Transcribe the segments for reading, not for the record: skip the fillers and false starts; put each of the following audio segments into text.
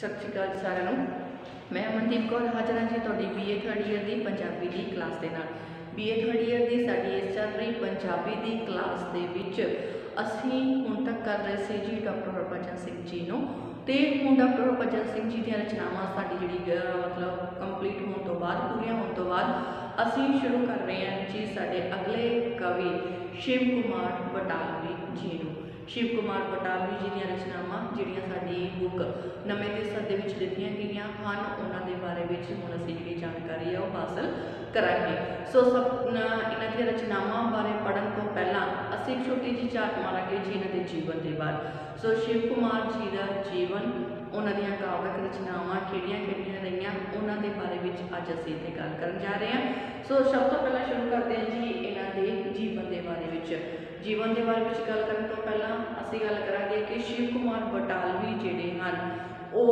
सत श्री अकाल सारिਆਂ ਨੂੰ। मैं अमनदीप कौर हाजिर हाँ जी तुहाडी BA थर्ड ईयर की पंजाबी की क्लास के नाल। BA थर्ड ईयर की साडी इस चल रही पंजाबी की क्लास के विच असीं हुण तक कर रहे सी जी डॉक्टर हरभजन सिंह जी नूं ते हुण डॉक्टर हरभजन सिंह जी दी रचनावां साडी जिहड़ी मतलब कंप्लीट होने तो बाद पूरीआं होने तो बाद असीं शुरू कर रहे हैं जी साडे अगले कवि शिव कुमार बटालवी जी नूं। शिव कुमार बटालवी जी दी रचनावां जिहड़ियां साडी बुक नवें ते सदे विच दित्तियां गईयां हन उन्हां दे बारे विच हुण असीं जिहड़ी जानकारी है वह हासिल करांगे। सो सब इन्हां दी रचनावां बारे पढ़न तो पहलां असीं एक छोटी जी झात मारांगे जी इन्हां दे जीवन दे बारे। सो शिव कुमार जी दा जीवन उन्हां दीयां काव्यक रचनावां किहड़ियां रहीआं उन्हां दे बारे विच अज असीं इत्थे गल करन जा रहे हैं। सो सब तो पहलां शुरू करते हैं जी इन्हां दे जीवन दे बारे विच। जीवन के बारे में गल करने तो पहला असी गल करांगे कि शिव कुमार बटालवी जिहड़े हन वो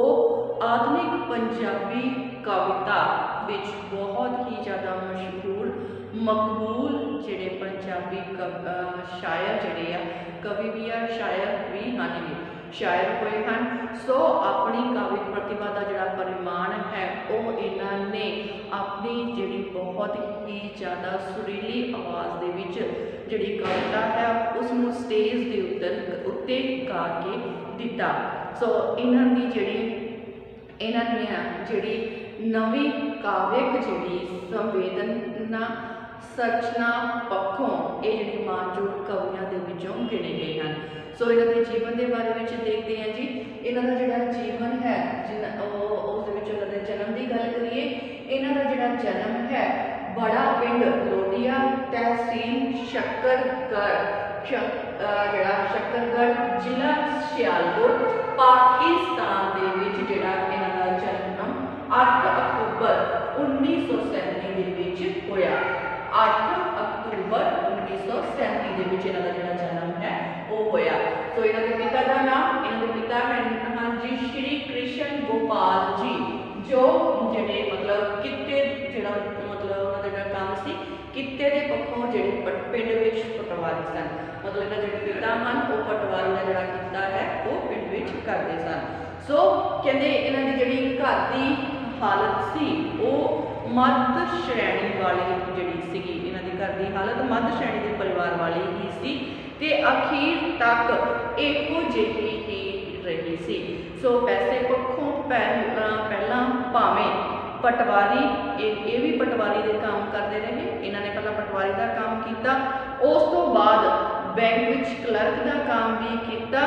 आधुनिक पंजाबी कविता विच बहुत ही ज़्यादा मशहूर मकबूल जिहड़े पंजाबी शायर जिहड़े आ कवि भी आ शायर भी हैं शायर हुए हैं। सो अपनी काव्य प्रतिभा का जोड़ा परिमाण है वो इन्होंने अपनी जी बहुत ही ज़्यादा सुरीली आवाज़ के विच जिहड़ी कविता है उसनों स्टेज के उत्ते गा के दिता। सो इन्हां दी जिहड़ी नवी काव्यक जिहड़ी संवेदना सरचना पक्षों ये जिहड़ी मानजूद कवियों के विचों गिने गए हैं। सो इन्हां दे जीवन के बारे में देखते हैं जी इन्हां दा जिहड़ा जीवन है उस इन्हां दे जन्म की गल करिए इन्हां दा जिहड़ा जन्म है बड़ा पिंड लोडिया तहसील शकरगढ़ जिला सियालकोट पाकिस्तान दे विच जिहड़ा इन्हां दा जन्म 8 अक्तूबर 1937 दे विच होया। 8 अक्तूबर 1937 दे विच इन्हां दा जिहड़ा जन्म है वो होया। तो इन्हां दे पिता का नाम इन्हां दे पिता हैं जी श्री कृष्ण गोपाल जी जो जिहड़े मतलब कित्ते जिहड़ा मतलब उन्हां दा काम सी कित्ते दे पक्षों जिहड़े पिंड विच पटवारी सन। मतलब इन्हां जिहड़े पिता हैं वो पटवारी का जिहड़ा कित्ता है वो पिंड विच करदे सन। सो कहंदे इन्हां दी जिहड़ी घर दी हालत सी वो मध्य श्रेणी वाली जिहड़ी सीगी इन्हां दी घर दी हालत मध्य श्रेणी के परिवार वाली ही सी ते अखीर तक इहो जिही ही रही सी। सो पैसे पक्षों पहला भावें पटवारी ये भी पटवारी के काम करते रहे इन्होंने पहला पटवारी का काम किया उस तो बाद बैंक विच क्लर्क का काम भी किया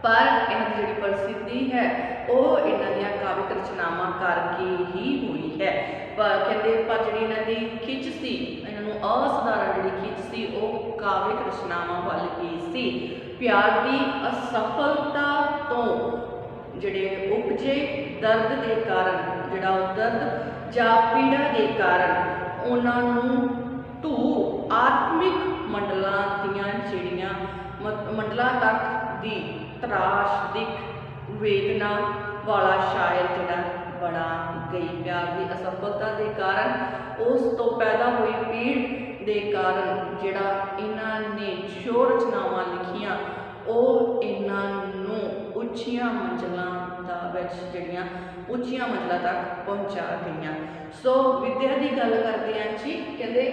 पर इन्हों की जी प्रसिद्धि है वो इन्हों दी काव्यक रचनावां करके ही हुई है। कहते पर जी इन्हों की खिच सी इन्हों असाधारण जी खिच सी वो काव्यक रचनावां वाल ही सी। प्यार की असफलता तो जिहड़े उपजे दर्द के कारण जिहड़ा दर्द जां पीड़ा के कारण उन्होंने ढू आत्मिक मंडलों दीयां जिहड़ियां मंडलों तक दी त्रासदिक वेदना वाला शायर जिहड़ा बड़ा गई। प्यार की असफलता के कारण उस तो पैदा हुई पीड़ के कारण जिहड़ा इन्हां ने जो रचनावां लिखियां ਉਹ ਇਹਨਾਂ ਨੂੰ ਉੱਚੀਆਂ ਮੰਜ਼ਲਾਂ ਦਾ ਵਿੱਚ ਜਿਹੜੀਆਂ ਉੱਚੀਆਂ ਮੰਜ਼ਲਾਂ ਤੱਕ ਪਹੁੰਚਾ ਗਈਆਂ। ਸੋ ਵਿਦਿਆ ਦੀ ਗੱਲ ਕਰਦੇ ਹਾਂ ਜੀ ਕਹਿੰਦੇ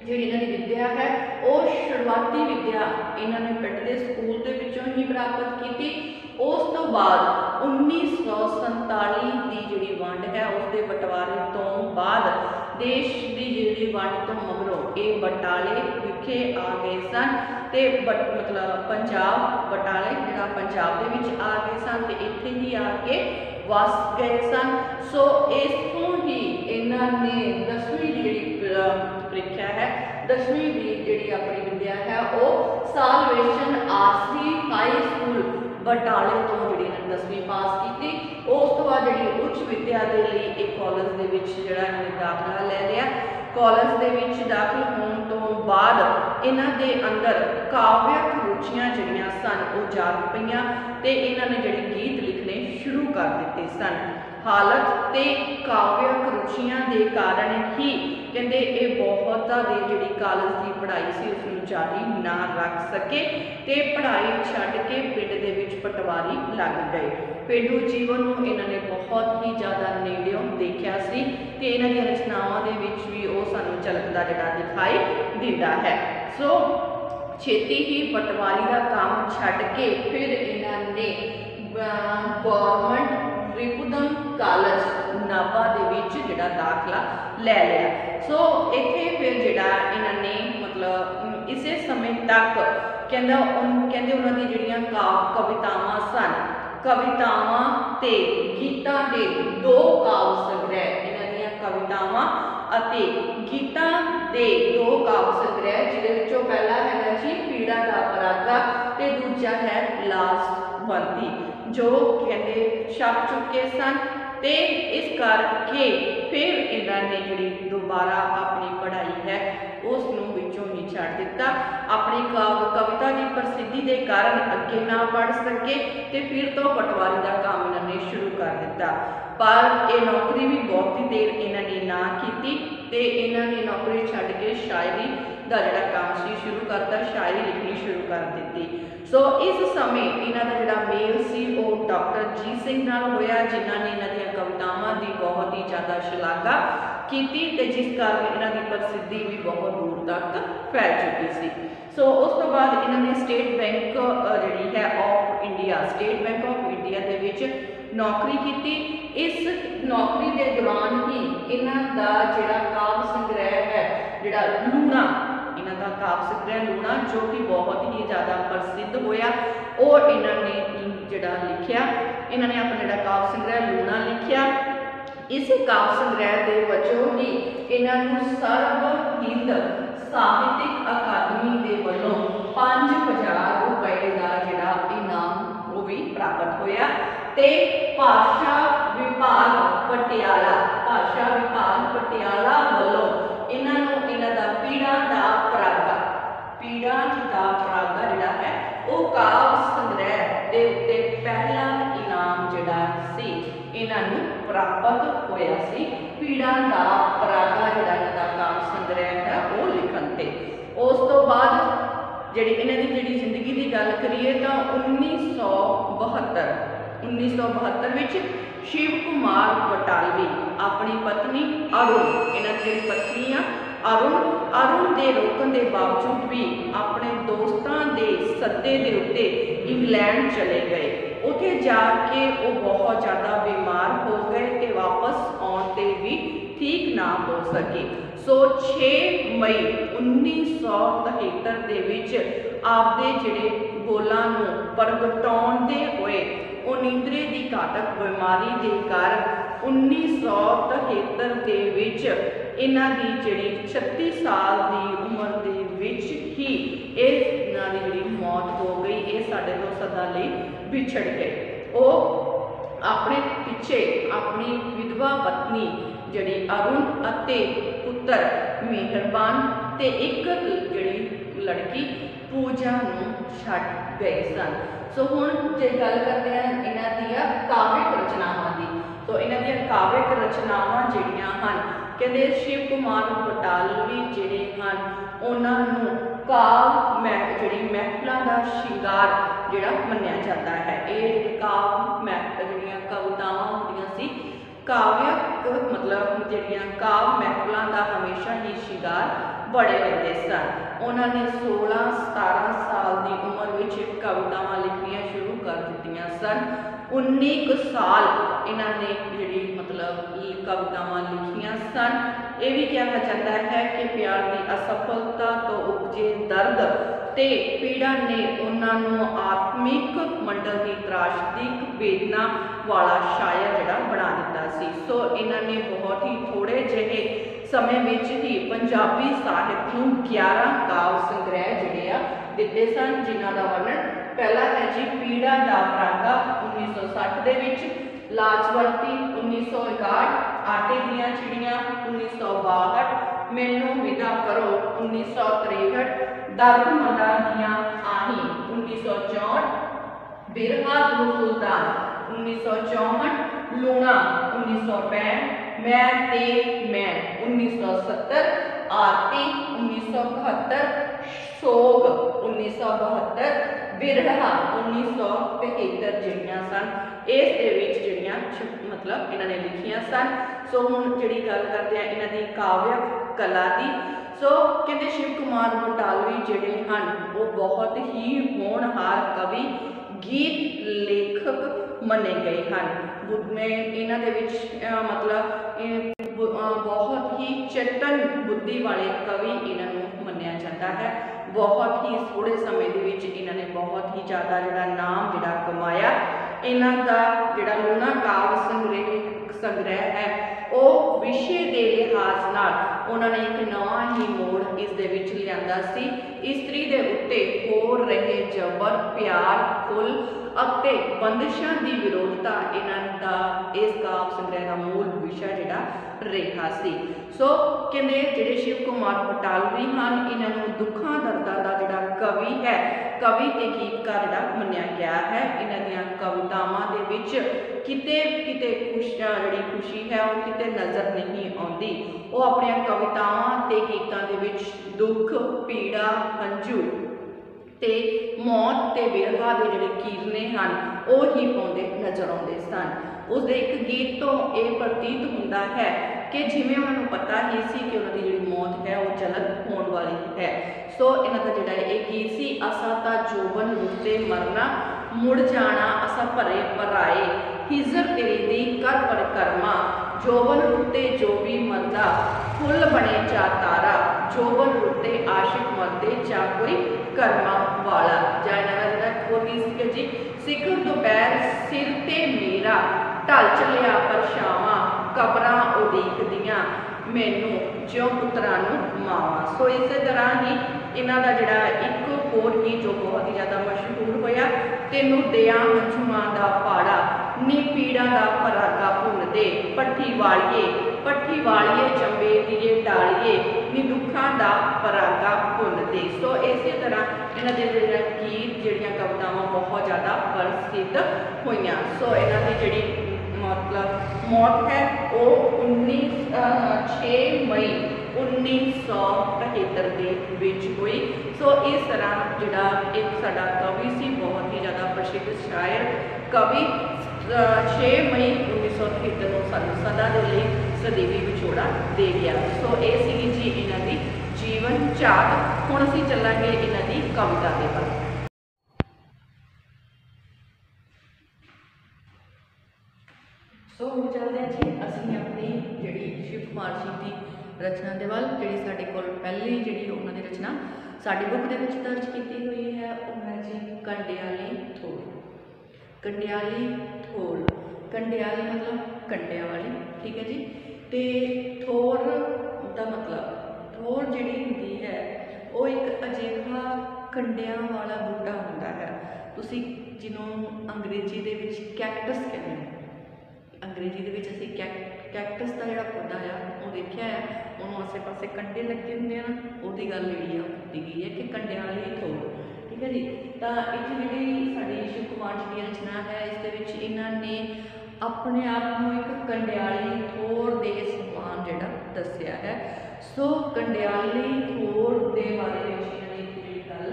ਜਿਹੜੀ ਇਹਨਾਂ ਦੀ ਵਿਦਿਆ ਹੈ ਉਹ ਸ਼ੁਰੂਆਤੀ ਵਿਦਿਆ ਇਹਨਾਂ ਨੇ ਪਿੰਡ ਦੇ ਸਕੂਲ ਦੇ ਵਿੱਚੋਂ ਹੀ ਪ੍ਰਾਪਤ ਕੀਤੀ। ਉਸ ਤੋਂ ਬਾਅਦ 1947 ਦੀ ਜਿਹੜੀ ਵੰਡ ਹੈ ਉਸ ਦੇ ਬਟਵਾਰੇ ਤੋਂ ਬਾਅਦ देश की जी वंड तो मगरों ये बटाले विखे आ गए सन ते मतलब पंजाब बटाले जिहड़ा पंजाब दे विच आ गए सन ते इत्थे ही आके वस गए सन। सो इसों ही इन्हां ने 10वीं की जिहड़ी प्रीख्या है 10वीं की जिहड़ी अपनी विद्या है वो सालवेशन आरसी हाई स्कूल बटाले तो जिहड़ी 10वीं पास की। उस तो बाद जिहड़ी उच्च विद्या के लिए एक कॉलेज के विच जिहड़ा इन्होंने दाखला ले लिया। कॉलेज के विच दाखिल होने तो बाद इन्हां दे अंदर काव्यक रुचियां जिहड़ियां सन वो जाग पईयां ते इन्हां ने जिहड़े गीत लिखने शुरू कर कर दिते सन। हालत ते काव्यक रुचियां के कारण ही कहते ये बहुता दे जिहड़ी कॉलेज की पढ़ाई सी उसनूं जारी ना रख सके ते पढ़ाई छड्ड के पिंड दे विच पटवारी लग गए। पेंडू जीवन नूं इन्हां ने बहुत ही ज़्यादा नेड़ियों देखिया सी ते इन्हां दी रचनावां दे विच भी वो सानूं झलकदा जिहड़ा दिखाई दिंदा है। सो छेती ही पटवारी का काम छड्ड के फिर इन्हां ने गौरमेंट रिपुदम कॉलेज नाभा दे विच जिहड़ा दाखला लै लिया। सो इत्थे फिर जिहड़ा इन्हां ने मतलब इसे समय तक कहंदा उन्हां दी जिहड़ियां कवितावां सन, कवितावां ते गीतां दे 2 काव्य संग्रह, इन्हां दीयां कवितावां अते गीतां दे 2 काव्य संग्रह जिहदे विचों पहला हैगा जी पीड़ा दा परागा ते दूजा है लाजवंती, जो कहते छप चुके सन। ते इस करके फिर इन्हां ने जिहड़ी दोबारा अपनी पढ़ाई है उसनूं विचों ही छड्ड दिता। अपनी कविता की प्रसिद्धि के कारण अगे ना पढ़ सके ते फिर तो पटवारी का काम इन्हां ने शुरू कर दिता। पर यह नौकरी भी बहुती देर इन्हां ने ना की ते इन्हां ने नौकरी छड्ड के शायरी का जिहड़ा काम सी शुरू करता, शायरी लिखनी शुरू कर दी। सो इस समय इन्हां दा जिहड़ा मेल सी वो डॉक्टर जीत सिंह नाल होया, जिन्हां ने इन्हां दी कवितावां की बहुत ही ज़्यादा शलाघा की ते जिस कारण इन्हां दी प्रसिद्धि भी बहुत दूर तक फैल चुकी सी। सो उस तो बाद इन्हां ने स्टेट बैंक जिहड़ी है of India, state bank of India दे विच नौकरी की। इस नौकरी के दौरान ही इन्हां दा जिहड़ा काव्य संग्रह है जिहड़ा लूणा, इन्हां दा काव्य संग्रह लूणा जो कि बहुत ही ज़्यादा प्रसिद्ध होया, और इन्हां ने जिहड़ा लिखिया, इन्हां ने अपना जिहड़ा काव्य संग्रह लूणा लिखिया। इस काव्य संग्रह के वजों ही इन्हां नूं सर्वहिंद साहित्यिक अकादमी के वलों 5000 रुपए का जिहड़ा इनाम वो भी प्राप्त होया ते भाषा विभाग पटियाला वलों इन्हां नूं इन्हां दा पीड़ा दा परागा जिहड़ा है वो काव्य संग्रह दे उत्ते पहला इनाम जिहड़ा सी इन्हां नूं प्राप्त होया सी। पीड़ा दा परागा जिहड़ा इन्हां दा काव्य संग्रह है वो लिखण ते। उस तो बाद जिहड़ी इन्हां दी जिहड़ी जिंदगी की गल करिए तो 1972 विच शिव कुमार बटालवी अपनी पत्नी अरुण, इन्हां दी पत्नी अरुण के रोकण के बावजूद भी अपने दोस्तों के सद्दे के उत्ते इंग्लैंड चले गए। उत्थे जाके वो बहुत ज़्यादा बीमार हो गए ते वापस आने भी ठीक ना हो सके। सो 6 मई 1973 के विच आपदे जिहड़े बोलां नूं प्रगटाउंदे होए नींदरे की घातक बीमारी के कारण 1973 के विच इन्हां दी जिहड़ी 36 साल की उम्र के विच ही इन्हां दी जिहड़ी मौत हो गई। ये साडे तो सदा लई विछड़ गए। वो अपने पिछे अपनी विधवा पत्नी जिहड़ी अरुण अते पुत्र मेहरबान ते एक जिहड़ी लड़की पूजा नूं छड्ड गए सन। सो हुण जे गल करते हैं इन्हां दियां काव्यक रचनावां दी, तो इन्हां दियां काव्यक रचनावां जिहड़ियां हन कहते शिव कुमार बटालवी जिहड़े हन उन्हां नूं काव्य जिहड़ी महफिलां दा शिंगार जिहड़ा मन्निया जाता है। ये काव्य जिहड़ियां कवितावां हुंदियां सी काव्यक मतलब जिहड़ियां काव्य महफिलां दा हमेशा ही शिंगार बड़े रहते सन। उन्होंने 16-17 साल की उम्र में कवितावां लिखनिया शुरू कर दित्तियां सन। 19 साल इन्होंने जी मतलब कवितावां लिखियां सन। ये भी कहा जाता है कि प्यार की असफलता तो उपजे दर्द ते पीड़ा ने उन्होंने आत्मिक मंडल की त्रासदिक वेदना वाला शायर जिहड़ा बना दिता सी। सो इन्होंने बहुत ही थोड़े जिहे समय में ही पंजाबी साहित्य को 11 काव्य संग्रह जिहड़े आ दिते सन, जिन्हां दा वर्णन पहला है जी पीड़ा दा परागा 1960 दे विच, लाजवंती 1961, आटे दियां चिड़ियां 1962, मैनू विदा करो 1963, दर्द मंदा दियां आही 1964, बिरहा दो सुल्तान 1964, लूणा 1965, मैं ते मैं 1970, आरती 1971, सोग 1972, बिरहा 1973 ਜਿਹੜੀਆਂ ਸਨ ਇਸ ਦੇ ਵਿੱਚ ਜਿਹੜੀਆਂ मतलब ਇਹਨਾਂ ਨੇ ਲਿਖੀਆਂ ਸਨ। सो ਹੁਣ ਜਿਹੜੀ ਗੱਲ ਕਰਦੇ ਆ ਇਹਨਾਂ ਦੀ ਕਾਵਿਕ ਕਲਾ ਦੀ। सो कहते शिव कुमार बटालवी जिहड़े हैं वो बहुत ही होनहार कवि गीत लेखक मने गए हैं। इन्हां दे विच मतलब बहुत ही चेतन बुद्धि वाले कवि इन्हों मन्निया जाता है। बहुत ही थोड़े समय दे विच इन्हां ने बहुत ही ज़्यादा जिहड़ा नाम जिहड़ा कमाया। इन्हां दा जिहड़ा लूणा काव्य संग्रह है वो विषय के लिहाज नाल उन्होंने एक नवा ही मोड़ इस दे विच लिआंदा सी। इस्त्री दे उत्ते हो रहे जबर प्यार फुल अते बंदिशां की विरोधता इन्हां दा इस काव्य संग्रह का मूल विषय जिहड़ा रहा सी। सो कहते जिहड़े शिव कुमार बटालवी हैं इन्हों दुखा दर्दां का जिहड़ा कवि है कवि ते गीतकार जिहड़ा मन्निया गया है। इन्हां दीयां कवितावां दे विच किते किते जिहड़ी खुशी है वो किते नज़र नहीं आती। वो अपनी कवितावां ते गीतां दे विच दुख पीड़ा हंझू ते मौत ते बिरहा दे जिहड़े कीरने हैं वो ही पाउंदे नज़र आउंदे सन। उसदे एक गीत तो ये प्रतीत होंदा है कि जिवें उन्होंने पता ही सी कि उन्होंने जिहड़ी मौत है वो जल्द होने वाली है। सो इन्हां दा जिहड़ा ये गीत सी असा ता जोबन रुते मरना मुड़ जाना असा भरे भराए हिजर तेरी दी कर परिक्रमा जोबन रुते जो भी मरदा फुल बने चा तारा जोबन रुते आशिक मरदे चा कोई कर्मा वाला। जा इन्हां दा जी सिखर दोपहर सिर ते मेरा ढल चलिया परछावां कबरां उडीकदियां मैनू ज्यों पुत्रां नूं मावां। सो इस तरह ही इन्हां दा जिहड़ा एक होर गीत जो बहुत ही ज़्यादा मशहूर होया तेनू दियां हंझूआं दा पाड़ा नी पीड़ा दा परागा भुन दे पट्ठी वालिए चंबे दिए डालिए नी दुखां दा परागा भुन दे। सो इस तरह इन्हां दे जिहड़े गीत जिहड़ियां कवितावां बहुत ज़्यादा प्रसिद्ध होईयां। सो इन्हां दी जिहड़ी मतलब मौत है वो 6 मई 1973 के विच हुई। सो इस तरह जिहड़ा एक साडा कवि सी बहुत ही ज़्यादा प्रसिद्ध शायर कवि 6 मई 1973 को सानू सदा दे लई सदैवी विछोड़ा दे गया। सो ये सी जी इन्हां दी जीवन झाक। हुण असीं चलांगे इन्हां दी कविता दे बारे। सो हम चलते हैं जी असीं अपनी जिहड़ी शिव कुमार जी की रचना के वाल जिहड़ी साडे कोल पहली जिहड़ी उन्हां दी रचना साडी बुक दे विच दर्ज की हुई है वो है जी कंडियाली थोड़। कंडियाली थोड़ कंडियाली मतलब कंडिया वाली, ठीक है जी। तो थोड़ का मतलब थोड़ जिहड़ी हुंदी है वो एक अजिहा कंडिया वाला बूटा हुंदा है। तुसीं जिन्हों अंग्रेजी दे विच कैक्टस कहते हैं। अंग्रेजी दे विच असीं कैक्टस का जिहड़ा पौधा आ वो देखिया है उन्होंने आसे पासे कंडे लगे होंगे ना उसकी गल जी की गई है कि कंडियाली थोड़, ठीक है जी। तो इत्थे जी साडी शिव कुमार जी की रचना है इस इन्होंने अपने आप को एक कंडियाली थोड़ के समान जिहड़ा दस्सिया है। सो कंडियाली थोड़ के बारे में इन्होंने एक गल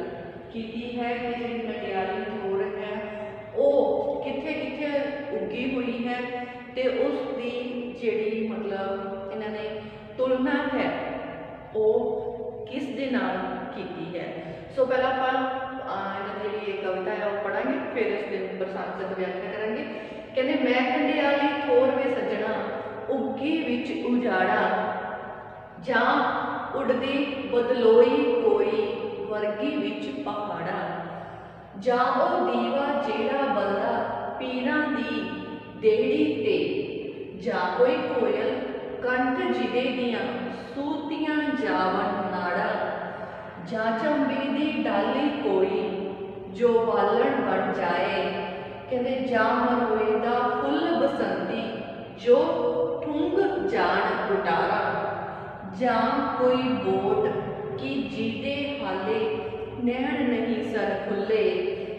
की है कि जी कंडियाली थोड़ है वो कित्थे कित्थे उगी हुई है तो उसकी जिहड़ी मतलब इन्होंने तुलना है वो किस दे नाल कीती है। सो पहला आप जी कविता है वो पढ़ांगे फिर इस दिन प्रसंग व्याख्या करेंगे। कहते मैं कंडियाली थोड़ वे सज्जणा उगी विच उजाड़ा जां उड़दी बदलोई कोई वर्गी विच पहाड़ा जां ओ दीवा जेड़ा बलदा पीरां दी देड़ी ते जां कोई कोयल कंठ जिदे दियां सूतियां जावन नाड़ा जां चंबे दी डाली कोई जो बालण बन जाए। कहते जां मरोए दा फुल बसंती जो ठुंग जान गुटारा जां कोई बोट की जिदे हाले नैण नहीं सन खुले।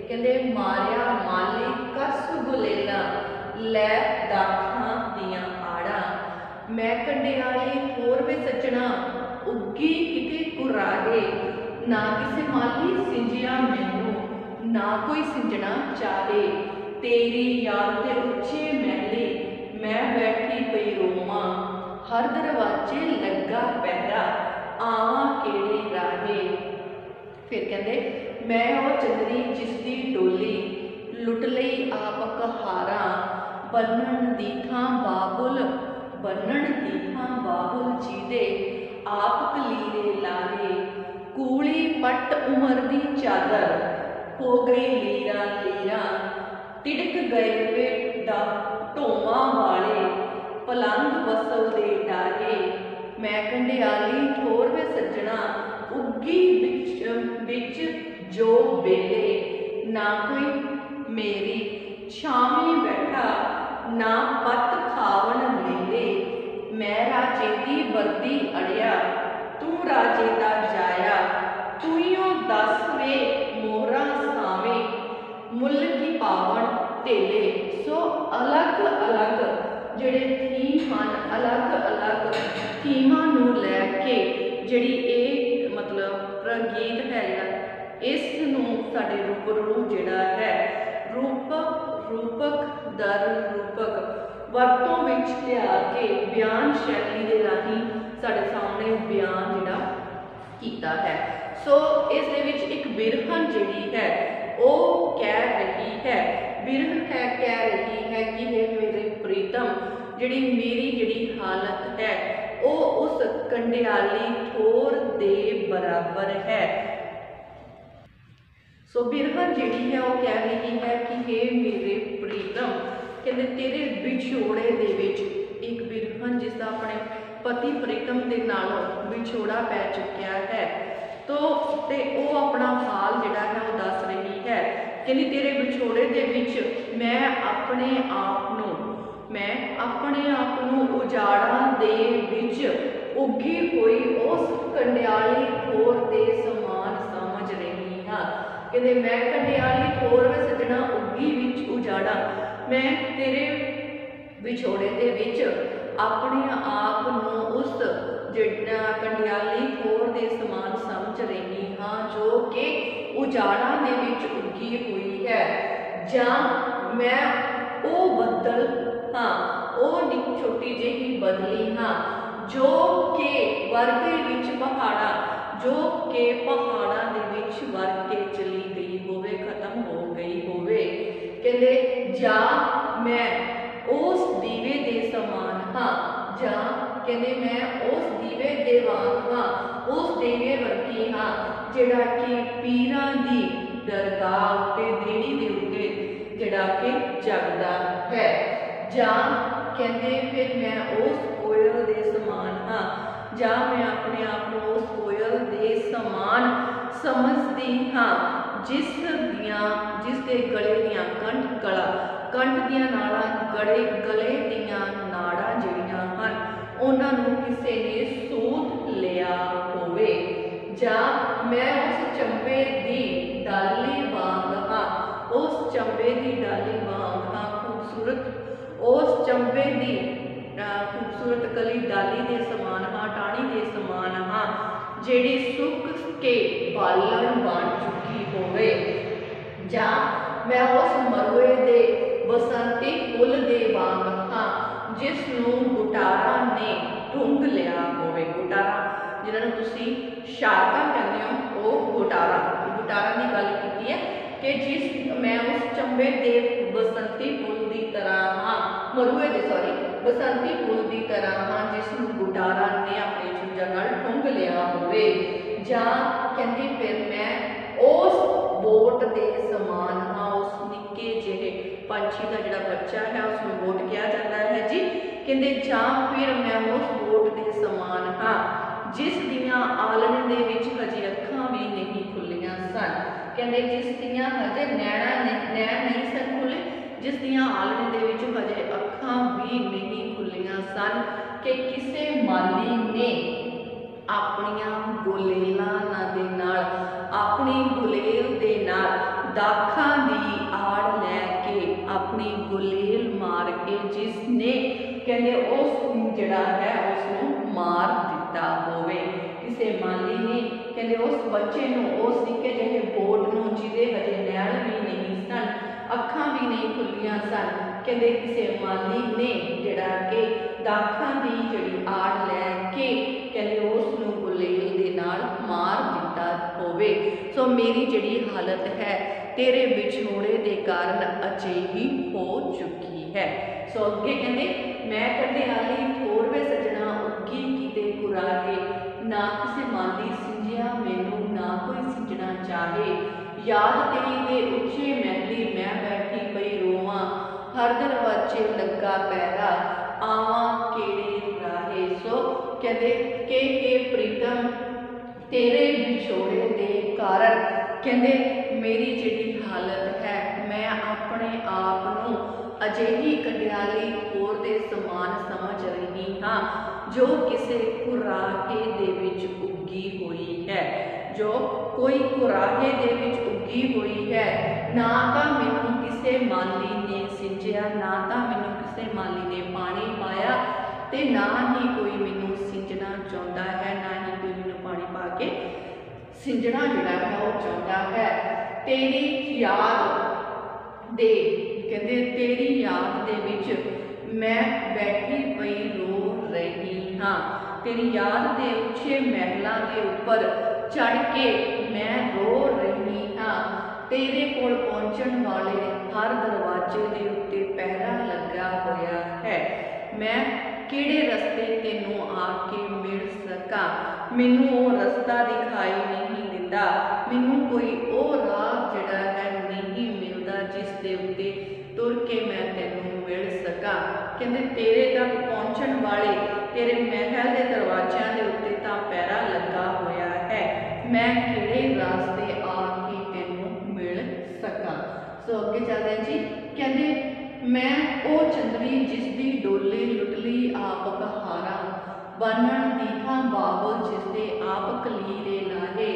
कहते मारिया माली कस गुलेला लै दाखां मैं कंडियाली थोर वे सजना उगी किते कुरागे ना किसे माली सिंजिया मैनू ना कोई सिंजना चाहे तेरी याद ते उच्चे महले मैं बैठी पई रोमा हर दरवाजे लगा पहरा आवा केड़े राहे। फिर कहते मैं वो चंदरी जिसकी डोली लुट लई आप कहारा बनन दी थां बाबुल जी दे आप कलीरे लारे कूली पट उमर दी चादर हो गई लीरा लीरा तिड़क गए वे ढोवा वाले पलंग वसल दे डारे मैं कंडियाली ठोर वे सजना उगी बिच जो बेले ना कोई मेरी छावी बैठा ना पत खावन मेले मैं राजे दी वर्दी अड़िया तू राजे दा जाया तूइयों दस वे मोहरा सावे मुल की पावन तेले। सो अलग अलग जिहड़े थीम हन अलग अलग थीमां नूं लैके जिहड़ी ये मतलब गीत है इस नूं साडे रूबरू जिहड़ा है रूपक दर रूपक वरतों विच लिया के बयान शैली दे राही साडे सामने बयान जिहड़ा कीता है। सो इस दे विच एक बिरहन जिहड़ी है वो कह रही है बिरहन है कह रही है कि हे मेरे प्रीतम जिहड़ी मेरी जिहड़ी हालत है वो उस कंडियाली ठोर दे बराबर है। सो बिरहन जिहड़ी है वो कह रही है कि हे मेरे प्रीतम कहते तेरे विछोड़े दे विच एक बिरहन जिसका अपने पति प्रीतम के नालों विछोड़ा पै चुकिया है तो ते वो अपना हाल जिहड़ा है वो दस रही है कहती तेरे विछोड़े दे विच मैं अपने आप नूं उजाड़ा दे विच उगी हुई उस कंडियाली ठोर दे समान समझ रही हाँ। कहते मैं कंडियाली ठोर वे सजना उगी विच उजाड़ा मैं तेरे विछोड़े दे विच अपने आप नूं उस कंडियाली ठोर दे समान समझ रही हाँ जो कि उजाड़ा दे विच उगी हुई है जां मैं वो बदल हाँ वो छोटी जी बदली हाँ जो कि वर्गे विच पहाड़ा जो कि पहाड़ा दे विच वर्ग के चली गई होवे खत्म हो गई होवे। कहते जा मैं उस दीवे दे समान हाँ जा कहते मैं उस दीवे दे वांग हाँ उस दीवे वर्गी हाँ जिहड़ा कि पीरां दी दरगाह उत्ते देणी दे उत्ते जिहड़ा कि जगदा है जा कहते फिर मैं उस कोयल दे समान हाँ जा मैं अपने आप को उस कोयल दे समान समझदी हाँ जिसके गले दियां कंठ दियां नाड़ां गले दियां नाड़ां जिहड़ियां हन उन्हां नूं किसे ने सूत लिया होवे जा मैं उस चंबे दी डाली वांग हाँ उस चंबे दी डाली वांग हाँ खूबसूरत उस चंबे दी खूबसूरत कली डाली दे समान हाँ टाणी दे समान हाँ जिहड़ी सुक के बालन बन चुकी होवे जा मैं उस मरुए दे बसंती फुल दे वांग हाँ जिस नूं गुटारा ने ढूंढ लिया होवे। गुटारा जिन्हां नूं तुसीं शारका कहंदे हो वो गुटारा की गल कीती है कि जिस मैं उस चंबे दे बसंती फुल की तरह हाँ मरुए दे सॉरी बसंती फुल की तरह हाँ जिस गुटारा ने अपने चूजा नाल ढूंढ लिया होवे जा कहंदी फिर मैं उस बोट के समान हाँ उस निक्के जिहे पंछी का जिहड़ा बच्चा है उसमें बोट कहा जाता है जी। कहंदे जा फिर मैं उस बोट के समान हाँ जिस दियां आलने दे विच हजे अखां भी नहीं खुलियां सन। कहंदे जिस दियां हजे नैन नहीं सन खुले जिस दियां आलने दे विच हजे अखां भी नहीं खुलियां सन कि किसे माली ने अपनियां गुलेलां दे नाल अपनी गुलेल दे नाल दाखां दी आड़ लैके अपनी गुलेल मार के जिसने कहते उस जिहड़ा है उसनूं मार दिता होवे। किसी माली ने कहते उस बच्चे नूं, उस निक्के जिहे बोट नूं जिहदे हजे नैल भी नहीं सन, अखां भी नहीं खुलियां सन, कहते किसी माली ने जिहड़ा कि दाखां दी जिहड़ी आड़ लैके कहते उसनूं गुलेल दे नाल मार दिता होवे। सो मेरी जिहड़ी हालत है तेरे विछोड़े के कारण अजेही हो चुकी है। सो अगे कहते मैं कंडियाली ठोर वे सजना उगी किते कुराहे, ना किसी माली सिंजिया मैनू ना कोई सिंजना चाहे, याद तेरी दे उच्चे महली मैं बैठी पई रोवां, हर दरवाजे लगा पैरा आवां केड़े राहे। सो कहते के प्रीतम तेरे विछोड़े के कारण कहते मेरी जिहड़ी हालत है मैं अपने आप नूं अजिही कंडियाली ठोर दे समान समझ रही हाँ, जो किसी कुराहे दे विच उगी हुई है, जो कोई कुराहे दे विच उगी हुई है। ना तो मैनू किसी माली ने सिंजिया, ना तो मैनू किसी माली ने पानी पाया, ते ना ही कोई मैनू सिंजना चाहता है, ना ही कोई मैनू पानी पा के सिंजना जिहड़ा है वो चाहता है। तेरी याद दे कहते तेरी याद दे विच मैं बैठी पई रो रही हाँ, तेरी याद दे उच्चे महलों के उपर चढ़ के मैं रो रही हाँ, तेरे कोल पहुंचण वाले हर दरवाजे के उत्ते पहरा लगा होया है, मैं किहड़े रस्ते तेनों आके मिल सका, मैनू वो रस्ता दिखाई नहीं दिता, मैनू कोई वो राह जिहड़ा है नहीं मिलता जिस दे उत्ते तुर के मैं तेनों मिल सका। कहते तेरे तक पहुंचण वाले तेरे महल के दरवाज़ों के उत्ते तां पहरा लगा होया है, मैं किहड़े रास्ते आके तेनों मिल सका। सो अगे चलते हैं जी। कहते मैं ओ चंदरी जिसदी डोली लुटली आप कहारा, बनण दी थां बाबल जिसदे आप कलीरे लाहे,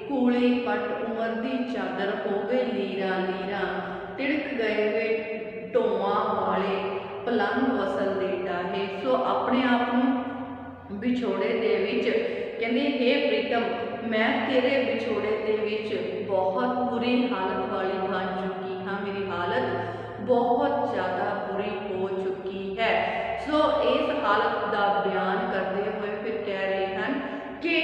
कूले पट उमर दी चादर हो गए लीरा लीरा, तिड़क गए वे ढोआं वाले पलंग वसल दे डाहे। सो अपने आप नूं विछोड़े दे विच कहंदे हे प्रीतम मैं तेरे विछोड़े दे विच बहुत बुरी हालत वाली बन चुकी हाँ, मेरी हालत बहुत ज़्यादा बुरी हो चुकी है। सो इस हालत का बयान करते हुए फिर कह रहे हैं कि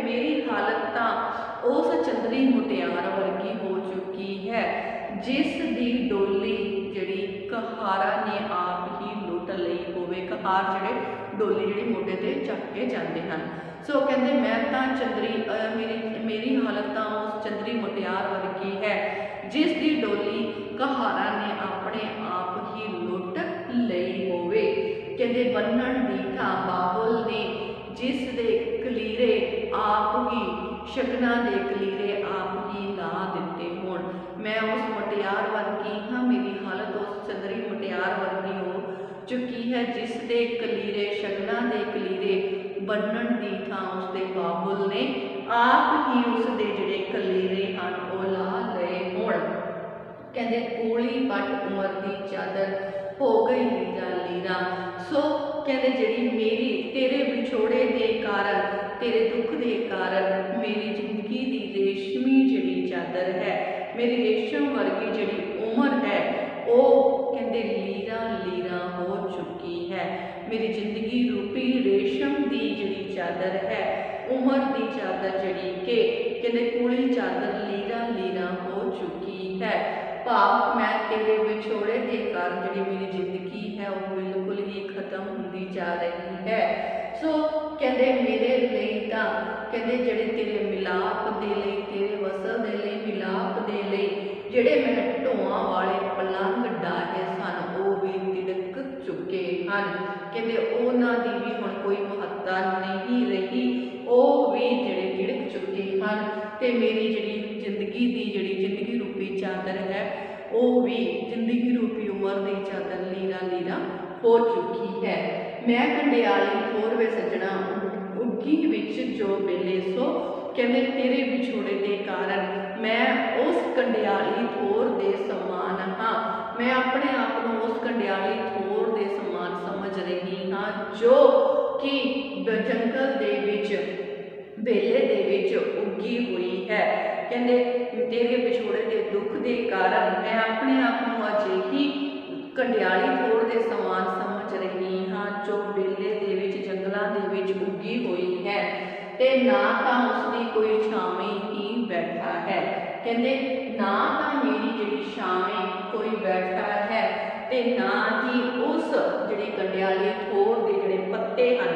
मेरी हालत तो उस चंदरी मुटियार वर्गी हो चुकी है जिस दी डोली जिहड़ी कहारा ने आप ही लुट लई होवे। कहार जिहड़े डोली जिहड़ी मोढे ते चक के जाते हैं। सो कहते मैं तो चंदरी मेरी हालत तो उस चंदरी मुटियार वर्गी है जिस दी डोली कहारा ने अपने आप ही लुट लई होवे। कहते बन्नण दी थां बाबुल ने जिस दे कलीरे आप ही शगना दे कलीरे आप ही ला दिते होण। मैं उस मुटियार वर्गी हाँ, मेरी हालत उस चंदरी मुटियार वर्गी हो चुकी है जिस दे कलीरे शगना दे कलीरे बन्नण दी थां उसदे बाबुल ने आप ही उस दे जिहड़े कलीरे हैं वो ला लए होण। कहते कूली पट उमर दी चादर हो गई लीरा लीरा। सो कहते जिहड़ी मेरी तेरे विछोड़े के कारण तेरे दुख के कारण मेरी जिंदगी की रेशमी जिहड़ी चादर है, मेरी रेशम वर्गी जिहड़ी उमर है वो कहते लीरा लीरा हो चुकी है। मेरी जिंदगी रूपी रेशम की जिहड़ी चादर है, उमर की चादर जिहड़ी कि कहते कूली चादर लीरा लीरा हो चुकी है। भाव मैं तेरे विछोड़े के कारण जिहड़ी मेरी जिंदगी है वो बिल्कुल ही खत्म होती जा रही है। सो कहते मेरे लिए तो कहते जिहड़े तेरे मिलाप दे लई तेरे वसल दे लई मिलाप दे लई जिहड़े मैं ढोआं वाले पलंग डाहे सन वो भी तिड़क चुके हैं। कहते उन्हां दी भी हुण कोई महत्ता नहीं रही, वो भी जिहड़े तिड़क चुके हैं। ते मेरी जिहड़ी जिंदगी रूपी चादर है वो भी जिंदगी रूपी उमर की चादर लीरा लीरा हो चुकी है। मैं कंडियाली ठोर वे सजना उगी विच जो बेले। सो कहते तेरे विछोड़े के कारण मैं उस कंडियाली थोर दे समान हाँ, मैं अपने आप को उस कंडियाली थोर दे समान समझ रही हाँ जो कि जंगल दे विच बेले दे विच उगी हुई है। कहते तेरे विछोड़े के दुख के कारण मैं अपने आप को अजिही कंडियाली थोर दे समान समझ रही हाँ जो बेले दे विच जंगलों दे विच उगी हुई है ते ना तो उसकी कोई छावे ही बैठा है। कहते ना तो मेरी जिहड़ी छावे कोई बैठा है ते ना ही उस जिहड़ी कंडियाली थोर दे जिहड़े पत्ते हन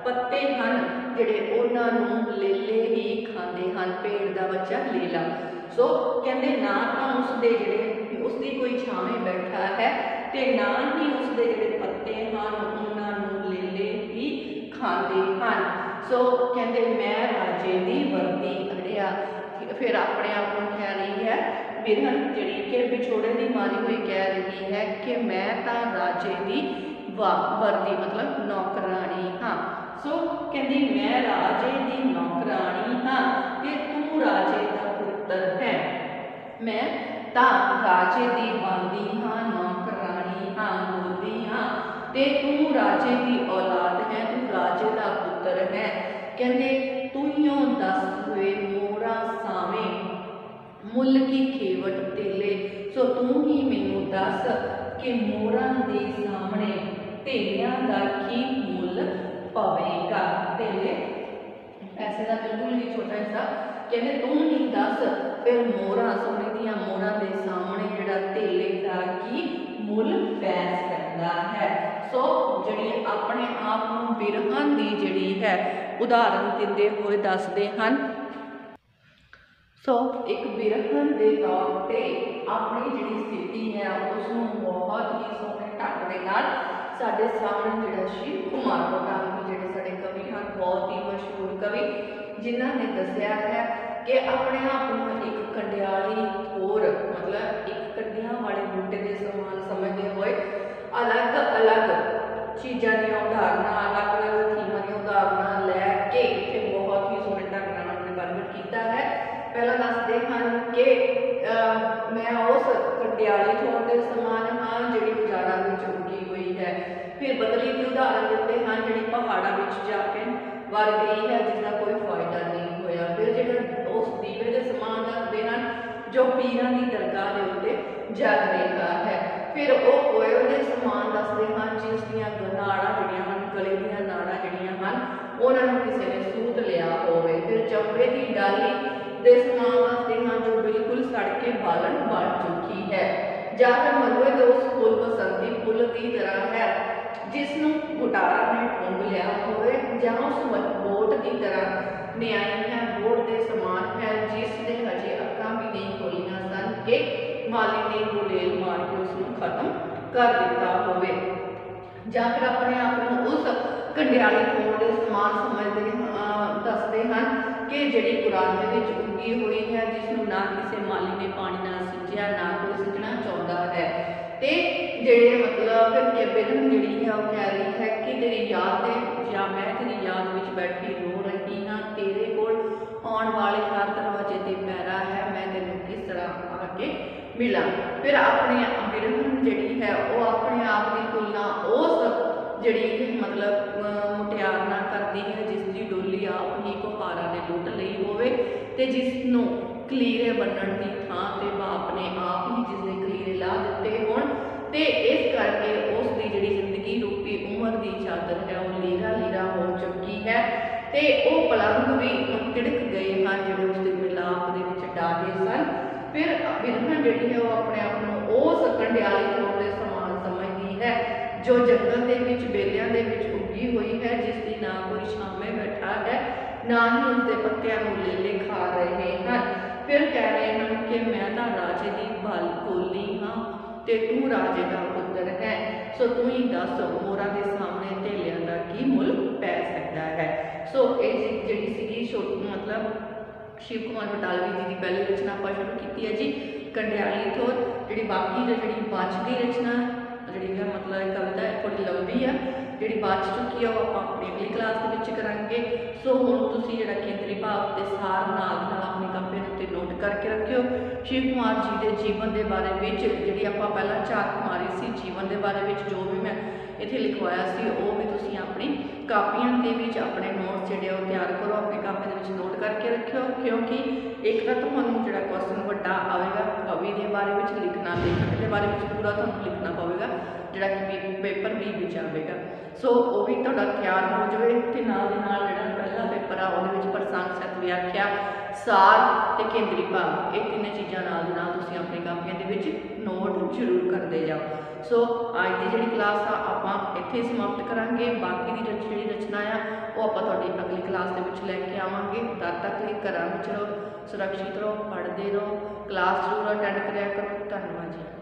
पत्ते हन जिहड़े उन्हां नूं लेले ही खांदे हन, पेड़ दा बच्चा लेला। सो कहते ना तो उसके जिहड़े उसकी कोई छावे बैठा है ते ना ही उसके जिहड़े पत्ते हन उन्हां नूं लेले ही खांदे हन। सो कहते मैं राजे दी वर्दी अड़िया, फिर अपने आप को कह रही है बिरहन जिहड़ी कि विछोड़े दी मारी हुई कह रही है कि मैं तो राजे दी वर्दी मतलब नौकरानी हाँ। सो कहती मैं राजे दी नौकरानी हाँ कि तू राजे का पुत्र है, मैं ता राजे दी वर्दी हाँ नौकरानी हाँ बोलदी हाँ ते तू राजे की औलाद है, तू राजे का पुत्र है। कहते तूइयों दस हुए मोरा सावे मुल की खेवट तेले। सो तू ही मैनू दस कि मोरा दे सामने तेलियां दा की मुल पवेगा। तेले पैसे का बिल्कुल ही छोटा हिस्सा। कहते तू ही दस फिर मोरा सोने दियां मोरा दे सामने जिहड़ा तेले दा की मुल पै सकता है। सो जिहड़ी अपने आप नूं बिरहन दी जिहड़ी है उदाहरण दिंदे हुए दसदे हन। सो एक बिरहन के तौर पर अपनी जिहड़ी स्थिति है उसनूं बहुत ही सोहने ढंग दे नाल साडे सामने जिहड़ा शिव कुमार बटालवी जिहड़े साडे कवि हैं बहुत ही मशहूर कवि जिन्हां ने दस्सिया है कि अपने आप को एक कंडियाली थोर मतलब एक कंडियां वाले बूटे के समान समझते हुए अलग अलग चीज़ों की उदाहरण अलग अलग थीमां की उदाहरण लैके इत्थे बहुत ही सोहने ढंग नाल उन्होंने प्रगट किया है। पहला दसते हैं कि मैं उस कंडियाली थोर के समान हाँ जिहड़ी गुजारा विच उगी हुई है। फिर बदली की उदाहरण देते हैं जिहड़ी पहाड़ों में जाके वड़ गई है जिसका कोई फायदा नहीं होया। फिर जो उस दीवे के समान दसते हैं जो पीरां की दरगाह के उत्ते जग रहा है। फिर वो कोयल के समान दसते हैं जिस दियां नाड़ां जिहड़ियां हन गले दीयां नाड़ां जिहड़ियां हन उन्हां नूं किसी ने सूत लिया होवे। फिर चंबे की डाली दे समान दसते हैं जो बिल्कुल सड़ के बालन बन चुकी है। या फिर मलबे के उस फुल बसंती फुल की तरह है जिसनों गुटारा ने ठुंग लिया होवे, या उस बोट की तरह न्यायी है बोट के समान है जिसने हजे अक्कां भी नहीं खोलियां सन कि माली ने गुलेल मार के उसनूं खत्म कर दिता होवे। या फिर अपने आप को उस कंडियाली थोर के समान समझते दसते हैं कि जिहड़ी कुराने विच उगी हुई है जिसनूं ना किसी माली ने पानी नाल सिंचिया ना कोई सिंचना चाहुंदा है। ते जिहड़े मतलब फिर के बिरहन जिहड़ी है वो कह रही है कि तेरी याद दे या मैं तेरी याद विच बैठी रो रही हाँ, तेरे कोल आउण वाले हर दरवाजे ते पैरा है, मैं तैनूं किस तरह आके मिला। फिर अपने बिरहन जिहड़ी है वो अपने आप की तुलना उस जिहड़ी मतलब मुटियार नाल करदी है जिसकी डोली आप ही कुहारा ने लुट लई होवे ते जिसनूं कलीरे बन्नण की थां ते बाप ने आप ही जिसने कलीरे ला दिते होण ते इस करके उसकी जिहड़ी जिंदगी रूपी उम्र की चादर है वो लीरा लीरा हो चुकी है ते वो पलंग भी तिड़क गए हैं जिहड़े उसके मिलाप दे विच डाहे सन। फिर बिरहन जिहड़ी है वो अपने आप को उस कंडियाली थोर के समान समझदी है जो जंगल के विच बेलियां दे विच उगी हुई है जिसकी ना कोई छावे बैठा है ना ही उसके पत्तियां को लेले खा रहे हैं। फिर कह रहे हैं कि मैं तो राजे की बल कोली हाँ ते तू राजे का पुत्र है। सो तू ही दस मोरा के सामने ढेलियां का की मुल पै सकता है। सो ये जिहड़ी सीगी मतलब शिव कुमार बटालवी जी की पहली रचना आप शुरू की है जी कंडियाली थोर। जिहड़ी बाकी जो जिहड़ी बच गई रचना जिहड़ी है मतलब कविता थोड़ी लंबी है ਜਿਹੜੀ ਬਚ ਚੁੱਕੀ ਆ ਉਹ ਆਪਾਂ ਆਪਣੀ ਅਗਲੀ ਕਲਾਸ ਦੇ ਵਿੱਚ ਕਰਾਂਗੇ। ਸੋ ਹੁਣ ਤੁਸੀਂ ਜਿਹੜਾ ਕੇਂਦਰੀ ਭਾਵ ਤੇ ਸਾਰ ਨਾਲ ਦੀ ਨਾਲ ਆਪਣੀ ਕਾਪੀ ਦੇ ਉੱਤੇ ਨੋਟ ਕਰਕੇ ਰੱਖਿਓ। ਸ਼ਿਵ ਕੁਮਾਰ ਜੀ ਦੇ ਜੀਵਨ ਦੇ ਬਾਰੇ ਵਿੱਚ ਜਿਹੜੀ ਆਪਾਂ ਪਹਿਲਾਂ ਝਾਕ ਮਾਰੀ ਸੀ ਜੀਵਨ ਦੇ ਬਾਰੇ ਵਿੱਚ, ਜੋ ਵੀ ਮੈਂ ਇੱਥੇ ਲਿਖਵਾਇਆ ਸੀ ਉਹ ਵੀ ਤੁਸੀਂ ਆਪਣੀ ਕਾਪੀਆਂ ਦੇ ਵਿੱਚ ਆਪਣੇ ਨੋਟਸ ਜਿਹੜੇ ਉਹ ਤਿਆਰ ਕਰੋ, ਆਪਣੀ ਕਾਪੀ ਦੇ ਵਿੱਚ ਨੋਟ ਕਰਕੇ ਰੱਖਿਓ। ਕਿਉਂਕਿ ਇੱਕ ਤਾਂ ਤੁਹਾਨੂੰ ਜਿਹੜਾ ਕੁਐਸਚਨ ਵੱਡਾ ਆਵੇਗਾ ਕਵੀ ਦੇ ਬਾਰੇ ਵਿੱਚ ਲਿਖਣਾ, ਲੇਖਕ ਦੇ ਬਾਰੇ ਵਿੱਚ ਪੂਰਾ ਤੁਹਾਨੂੰ ਲਿਖਣਾ ਪਵੇਗਾ ਜਿਹੜਾ ਕਿ ਪੇਪਰ B ਵਿੱਚ ਆਵੇਗਾ। ਸੋ ਉਹ ਵੀ ਤੁਹਾਡਾ ਤਿਆਰ ਹੋ ਜਾਵੇ ਤੇ ਨਾਲ ਦੇ ਨਾਲ ਜਿਹੜਾ ਪਹਿਲਾ ਪੇਪਰ ਆ ਉਹਦੇ ਵਿੱਚ ਪ੍ਰਸੰਗ ਸਹਿਤ ਵਿਆਖਿਆ, ਸਾਰ ਤੇ ਕੇਂਦਰੀ ਭਾਵ, ਇਹ ਤਿੰਨੇ ਚੀਜ਼ਾਂ ਨਾਲ ਦੇ ਨਾਲ ਤੁਸੀਂ ਆਪਣੀ ਕਾਪੀਆਂ ਦੇ ਵਿੱਚ ਨੋਟ ਜ਼ਰੂਰ ਕਰਦੇ ਜਾਓ। ਸੋ ਅੱਜ ਦੀ ਜਿਹੜੀ ਕਲਾਸ ਆ ਆਪਾਂ ਇੱਥੇ ਸਮਾਪਤ ਕਰਾਂਗੇ। ਬਾਕੀ ਦੀ ਜਿਹੜੀ ਰਚਨਾ ਆ ਉਹ ਆਪਾਂ ਤੁਹਾਡੀ ਅਗਲੀ ਕਲਾਸ ਦੇ ਵਿੱਚ ਲੈ ਕੇ ਆਵਾਂਗੇ। ਤਦ ਤੱਕ ਲਈ ਘਰਾਂ ਵਿੱਚ ਰਹੋ, ਸੁਰੱਖਿਅਤ ਰਹੋ, ਪੜ੍ਹਦੇ ਰਹੋ, ਕਲਾਸ ਜ਼ਰੂਰ ਅਟੈਂਡ ਕਰਿਆ ਕਰੋ। ਧੰਨਵਾਦ ਜੀ।